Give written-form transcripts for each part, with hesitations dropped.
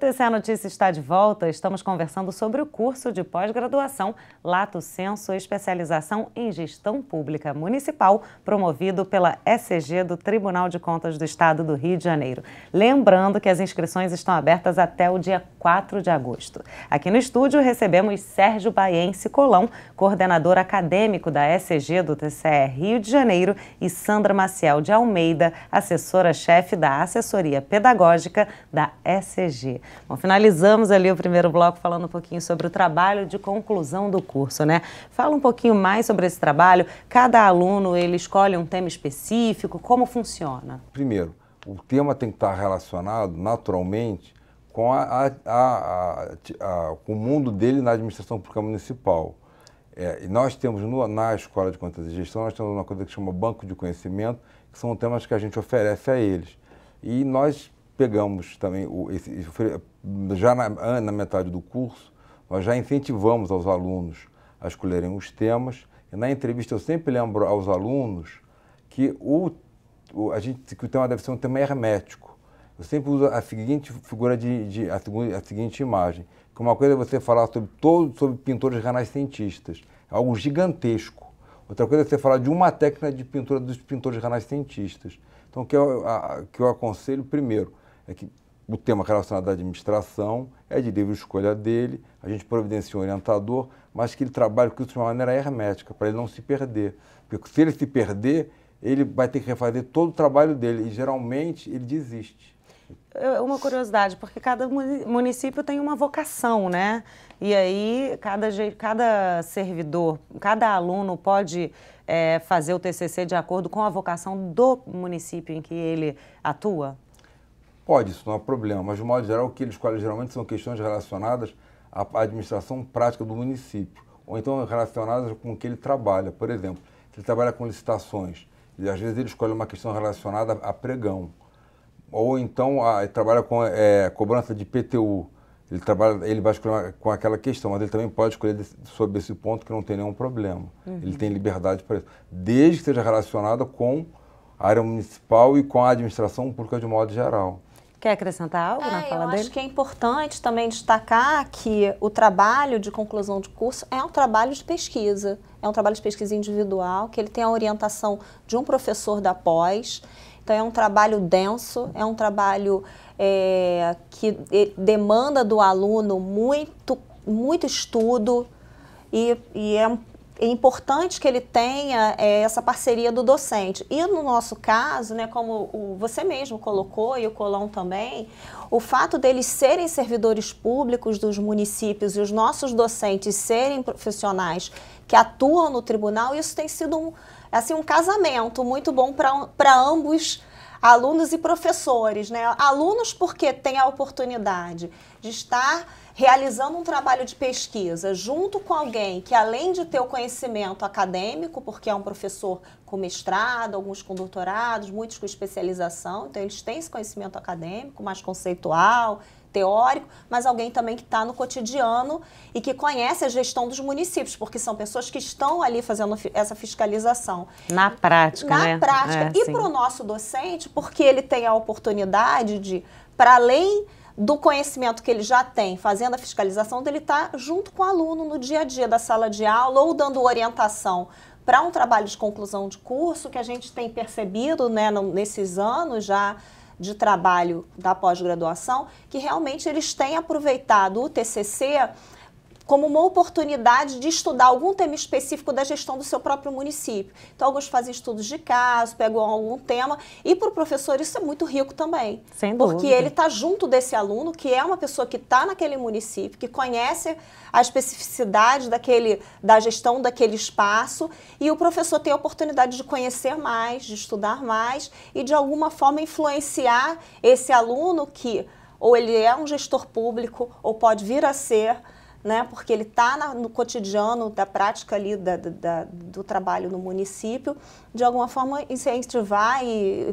TCE Notícia está de volta. Estamos conversando sobre o curso de pós-graduação Lato Sensu Especialização em Gestão Pública Municipal, promovido pela ECG do Tribunal de Contas do Estado do Rio de Janeiro. Lembrando que as inscrições estão abertas até o dia 4 de agosto. Aqui no estúdio recebemos Sérgio Baiense Colão, coordenador acadêmico da ECG do TCE Rio de Janeiro, e Sandra Maciel de Almeida, assessora-chefe da Assessoria Pedagógica da ECG. Bom, finalizamos ali o primeiro bloco falando um pouquinho sobre o trabalho de conclusão do curso, né? Fala um pouquinho mais sobre esse trabalho. Cada aluno, ele escolhe um tema específico, como funciona? Primeiro, o tema tem que estar relacionado naturalmente com, com o mundo dele na administração pública municipal. E nós temos na Escola de Contas e Gestão, nós temos uma coisa que chama Banco de Conhecimento, que são temas que a gente oferece a eles. E nós pegamos também, já na metade do curso, nós já incentivamos aos alunos a escolherem os temas. E na entrevista eu sempre lembro aos alunos que o tema deve ser um tema hermético. Eu sempre uso a seguinte figura a seguinte imagem, que uma coisa é você falar sobre pintores renascentistas, é algo gigantesco. Outra coisa é você falar de uma técnica de pintura dos pintores renascentistas. Então, o que eu aconselho primeiro é que o tema relacionado à administração é de livre escolha dele, a gente providencia um orientador, mas que ele trabalhe com isso de uma maneira hermética, para ele não se perder. Porque se ele se perder, ele vai ter que refazer todo o trabalho dele e geralmente ele desiste. Uma curiosidade, porque cada município tem uma vocação, né? E aí cada servidor, cada aluno pode fazer o TCC de acordo com a vocação do município em que ele atua? Pode, isso não é problema, mas de modo geral o que ele escolhe geralmente são questões relacionadas à administração prática do município, ou então relacionadas com o que ele trabalha. Por exemplo, se ele trabalha com licitações, e às vezes ele escolhe uma questão relacionada a pregão, ou então ele trabalha com cobrança de IPTU, ele vai escolher com aquela questão, mas ele também pode escolher sobre esse ponto que não tem nenhum problema. Ele tem liberdade para isso, desde que seja relacionada com a área municipal e com a administração pública de modo geral. Quer acrescentar algo na fala dele? Eu acho que é importante também destacar que o trabalho de conclusão de curso é um trabalho de pesquisa. É um trabalho de pesquisa individual, que ele tem a orientação de um professor da pós. Então, é um trabalho denso, é um trabalho que demanda do aluno muito estudo e é importante que ele tenha essa parceria do docente. E no nosso caso, né, como você mesmo colocou e o Colão também, o fato deles serem servidores públicos dos municípios e os nossos docentes serem profissionais que atuam no tribunal, isso tem sido um casamento muito bom para ambos, alunos e professores, né? Alunos porque têm a oportunidade de estar realizando um trabalho de pesquisa junto com alguém que, além de ter o conhecimento acadêmico, porque é um professor com mestrado, alguns com doutorados, muitos com especialização, então eles têm esse conhecimento acadêmico, mais conceitual, teórico, mas alguém também que está no cotidiano e que conhece a gestão dos municípios, porque são pessoas que estão ali fazendo essa fiscalização. Na prática, né? Na prática. E para o nosso docente, porque ele tem a oportunidade de, para além do conhecimento que ele já tem, fazendo a fiscalização, dele estar junto com o aluno no dia a dia da sala de aula ou dando orientação para um trabalho de conclusão de curso que a gente tem percebido, né, nesses anos já de trabalho da pós-graduação, que realmente eles têm aproveitado o TCC como uma oportunidade de estudar algum tema específico da gestão do seu próprio município. Então, alguns fazem estudos de caso, pegam algum tema, e para o professor isso é muito rico também. Sem dúvida. Porque ele está junto desse aluno, que é uma pessoa que está naquele município, que conhece a especificidade da gestão daquele espaço, e o professor tem a oportunidade de conhecer mais, de estudar mais, e de alguma forma influenciar esse aluno que ou ele é um gestor público, ou pode vir a ser, né, porque ele está no cotidiano da prática ali do trabalho no município, de alguma forma incentivar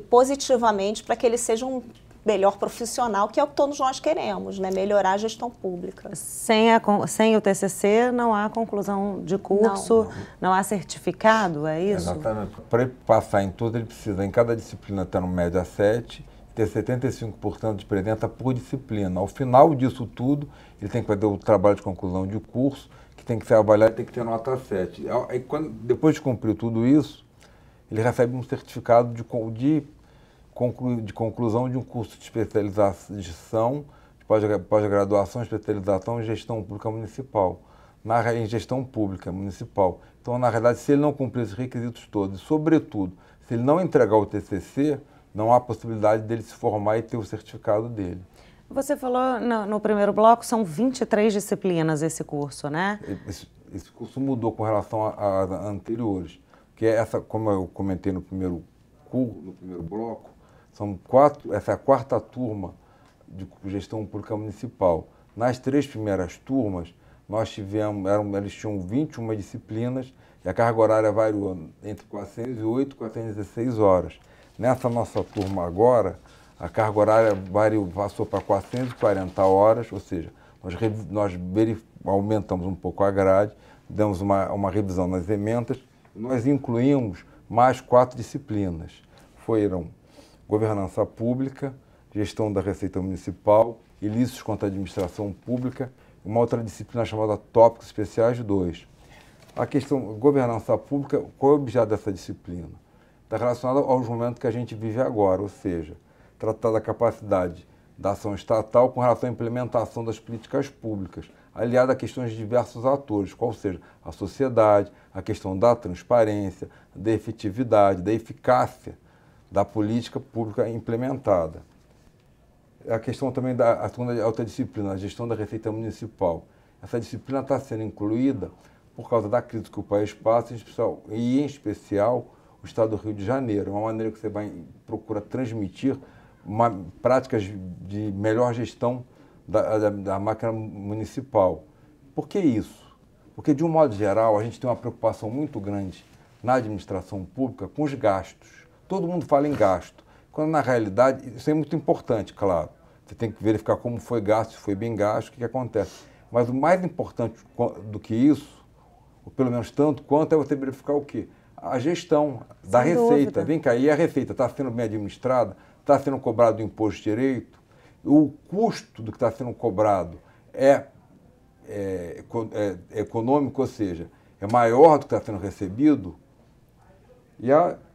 positivamente para que ele seja um melhor profissional, que é o que todos nós queremos, né, melhorar a gestão pública. Sem o TCC não há conclusão de curso, não há certificado, é isso? Exatamente. Para ele passar em tudo, ele precisa, em cada disciplina, ter no média 7, ter 75% de presença por disciplina. Ao final disso tudo, ele tem que fazer o trabalho de conclusão de curso, que tem que ser avaliado e tem que ter nota 7. Aí, depois de cumprir tudo isso, ele recebe um certificado de conclusão de um curso de especialização, de pós-graduação, especialização em gestão pública municipal, em gestão pública municipal. Então, na realidade, se ele não cumprir esses requisitos todos, e, sobretudo, se ele não entregar o TCC, não há possibilidade dele se formar e ter o certificado dele. Você falou no primeiro bloco, são 23 disciplinas esse curso, né? Esse curso mudou com relação a anteriores, que é essa, como eu comentei no primeiro bloco, essa é a quarta turma de gestão pública municipal. Nas 3 primeiras turmas, nós eles tinham 21 disciplinas e a carga horária variou entre 408 e 416 horas. Nessa nossa turma agora, a carga horária passou para 440 horas, ou seja, nós aumentamos um pouco a grade, demos uma revisão nas emendas, e nós incluímos mais 4 disciplinas. Foram governança pública, gestão da Receita Municipal, ilícitos contra a administração pública, uma outra disciplina chamada Tópicos Especiais 2. A questão governança pública, qual é o objeto dessa disciplina? Está relacionada aos momentos que a gente vive agora, ou seja, tratar da capacidade da ação estatal com relação à implementação das políticas públicas, aliada a questões de diversos atores, qual seja a sociedade, a questão da transparência, da efetividade, da eficácia da política pública implementada. A questão também da segunda outra disciplina, a gestão da Receita Municipal. Essa disciplina está sendo incluída por causa da crise que o país passa, em especial o Estado do Rio de Janeiro. É uma maneira que você procura transmitir práticas de melhor gestão da máquina municipal. Por que isso? Porque, de um modo geral, a gente tem uma preocupação muito grande na administração pública com os gastos. Todo mundo fala em gasto, quando na realidade isso é muito importante, claro. Você tem que verificar como foi gasto, se foi bem gasto, o que acontece. Mas o mais importante do que isso, ou pelo menos tanto quanto, é você verificar o quê? A gestão da receita. Vem cá, e a receita está sendo bem administrada? Está sendo cobrado o imposto direito? O custo do que está sendo cobrado é econômico, ou seja, é maior do que está sendo recebido? E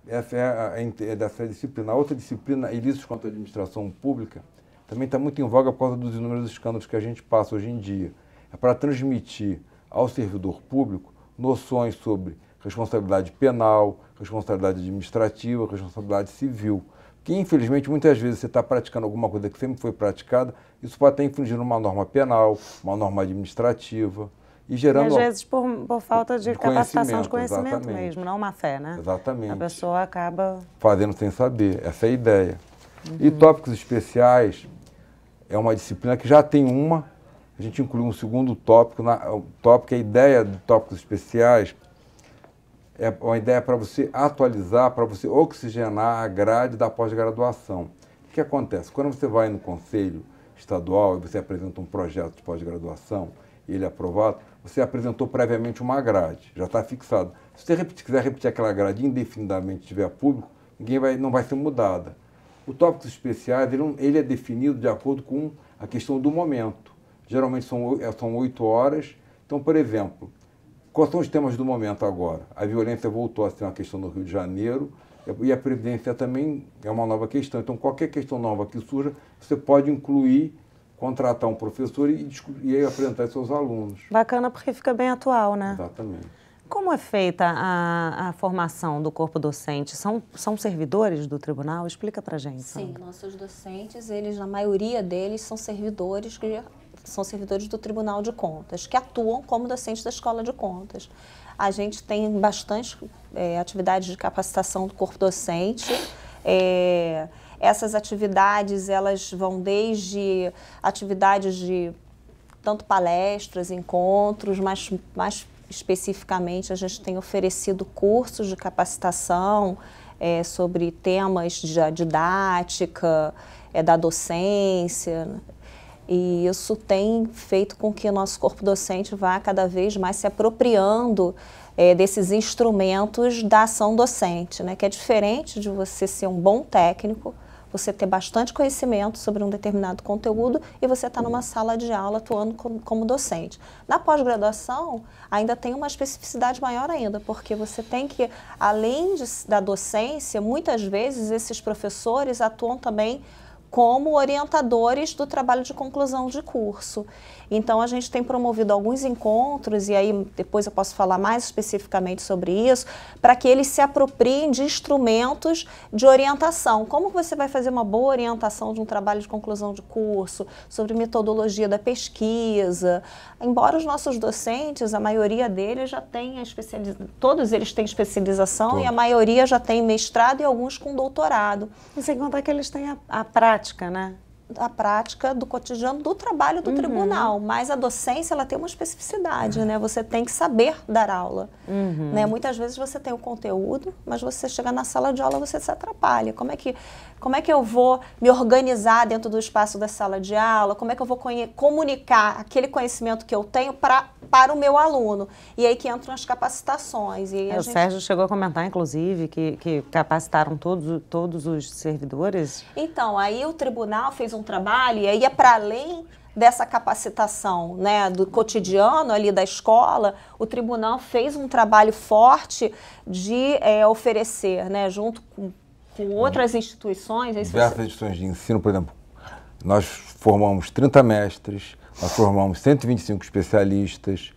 essa é dessa disciplina. A outra disciplina, ilícitos contra a administração pública, também está muito em voga por causa dos inúmeros escândalos que a gente passa hoje em dia. É para transmitir ao servidor público noções sobre responsabilidade penal, responsabilidade administrativa, responsabilidade civil. Que, infelizmente, muitas vezes você está praticando alguma coisa que sempre foi praticada, isso pode estar infringindo uma norma penal, uma norma administrativa. E gerando, às vezes por falta de capacitação de conhecimento exatamente. Mesmo, não má fé, né? Exatamente. A pessoa acaba fazendo sem saber, essa é a ideia. E tópicos especiais é uma disciplina que já tem a gente incluiu um segundo tópico, a ideia de tópicos especiais é uma ideia para você atualizar, para você oxigenar a grade da pós-graduação. O que acontece? Quando você vai no Conselho Estadual e você apresenta um projeto de pós-graduação e ele é aprovado, você apresentou previamente uma grade, já está fixado. Se você quiser repetir aquela grade indefinidamente e tiver público, não vai ser mudada. O tópicos especiais, ele é definido de acordo com a questão do momento. Geralmente são 8 horas. Então, por exemplo, quais são os temas do momento agora? A violência voltou a ser uma questão no Rio de Janeiro e a previdência também é uma nova questão. Então, qualquer questão nova que surja, você pode incluir, contratar um professor e apresentar aos seus alunos. Bacana porque fica bem atual, né? Exatamente. Como é feita a formação do corpo docente? São servidores do tribunal? Explica pra gente. Sim, nossos docentes, na maioria deles, são servidores do Tribunal de Contas, que atuam como docentes da Escola de Contas. A gente tem bastante atividades de capacitação do corpo docente. Essas atividades, elas vão desde atividades de tanto palestras, encontros, mas mais especificamente a gente tem oferecido cursos de capacitação sobre temas da didática, da docência. E isso tem feito com que o nosso corpo docente vá cada vez mais se apropriando desses instrumentos da ação docente, né? Que é diferente de você ser um bom técnico, você ter bastante conhecimento sobre um determinado conteúdo e você estar numa sala de aula atuando como docente. Na pós-graduação, ainda tem uma especificidade maior ainda, porque você tem que, além da docência, muitas vezes esses professores atuam também como orientadores do trabalho de conclusão de curso. Então, a gente tem promovido alguns encontros, e aí depois eu posso falar mais especificamente sobre isso, para que eles se apropriem de instrumentos de orientação. Como você vai fazer uma boa orientação de um trabalho de conclusão de curso, sobre metodologia da pesquisa. Embora os nossos docentes, a maioria deles já tenha especialização, todos eles têm especialização e a maioria já tem mestrado e alguns com doutorado. E sem contar que eles têm a prática, né? A prática do cotidiano do trabalho do tribunal, mas a docência ela tem uma especificidade, né? Você tem que saber dar aula, né? Muitas vezes você tem o conteúdo, mas você chega na sala de aula você se atrapalha. Como é que eu vou me organizar dentro do espaço da sala de aula? Como é que eu vou comunicar aquele conhecimento que eu tenho para o meu aluno? E aí que entram as capacitações. E aí o Sérgio chegou a comentar, inclusive, que capacitaram todos os servidores. Então, aí o tribunal fez um trabalho e aí é para além dessa capacitação, né, do cotidiano ali da escola, o tribunal fez um trabalho forte de oferecer, né, junto com outras instituições. Diversas instituições de ensino, por exemplo, nós formamos 30 mestres, nós formamos 125 especialistas,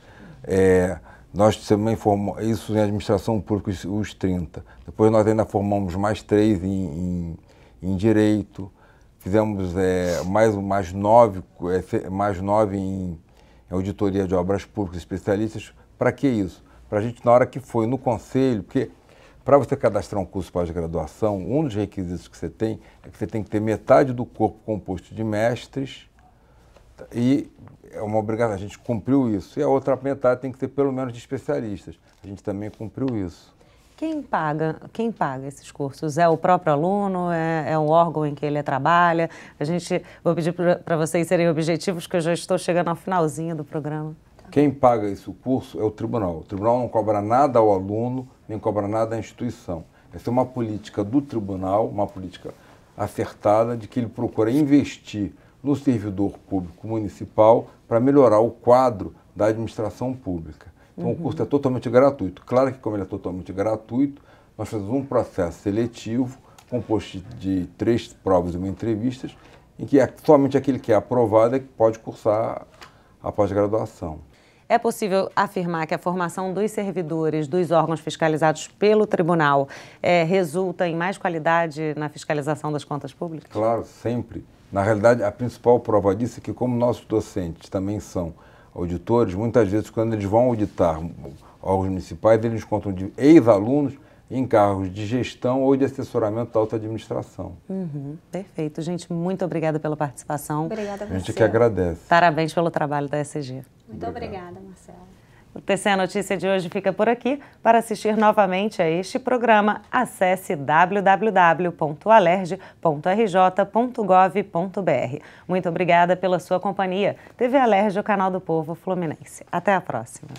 nós também formamos, isso em administração pública, os 30. Depois nós ainda formamos mais 3 em direito, fizemos mais 9 em auditoria de obras públicas, especialistas. Para que isso? Para a gente, na hora que foi no conselho, porque para você cadastrar um curso de pós-graduação, um dos requisitos que você tem é que você tem que ter metade do corpo composto de mestres e é uma obrigação, a gente cumpriu isso. E a outra metade tem que ter pelo menos de especialistas. A gente também cumpriu isso. Quem paga esses cursos? É o próprio aluno? É o órgão em que ele trabalha? Vou pedir para vocês serem objetivos, que eu já estou chegando ao finalzinho do programa. Quem paga esse curso é o tribunal. O tribunal não cobra nada ao aluno, nem cobra nada à instituição. Essa é uma política do tribunal, uma política acertada, de que ele procura investir no servidor público municipal para melhorar o quadro da administração pública. Então, o curso é totalmente gratuito. Claro que, como ele é totalmente gratuito, nós fazemos um processo seletivo, composto de 3 provas e 1 entrevista, em que somente aquele que é aprovado é que pode cursar a pós-graduação. É possível afirmar que a formação dos servidores dos órgãos fiscalizados pelo tribunal resulta em mais qualidade na fiscalização das contas públicas? Claro, sempre. Na realidade, a principal prova disso é que, como nossos docentes também são auditores, muitas vezes, quando eles vão auditar órgãos municipais, eles encontram ex-alunos em cargos de gestão ou de assessoramento da alta administração. Perfeito. Gente, muito obrigada pela participação. Obrigada a você. A gente que agradece. Parabéns pelo trabalho da ECG. Muito obrigada, Marcela. O TCE Notícia de hoje fica por aqui. Para assistir novamente a este programa, acesse www.alerj.rj.gov.br. Muito obrigada pela sua companhia. TV Alerj, o canal do povo fluminense. Até a próxima.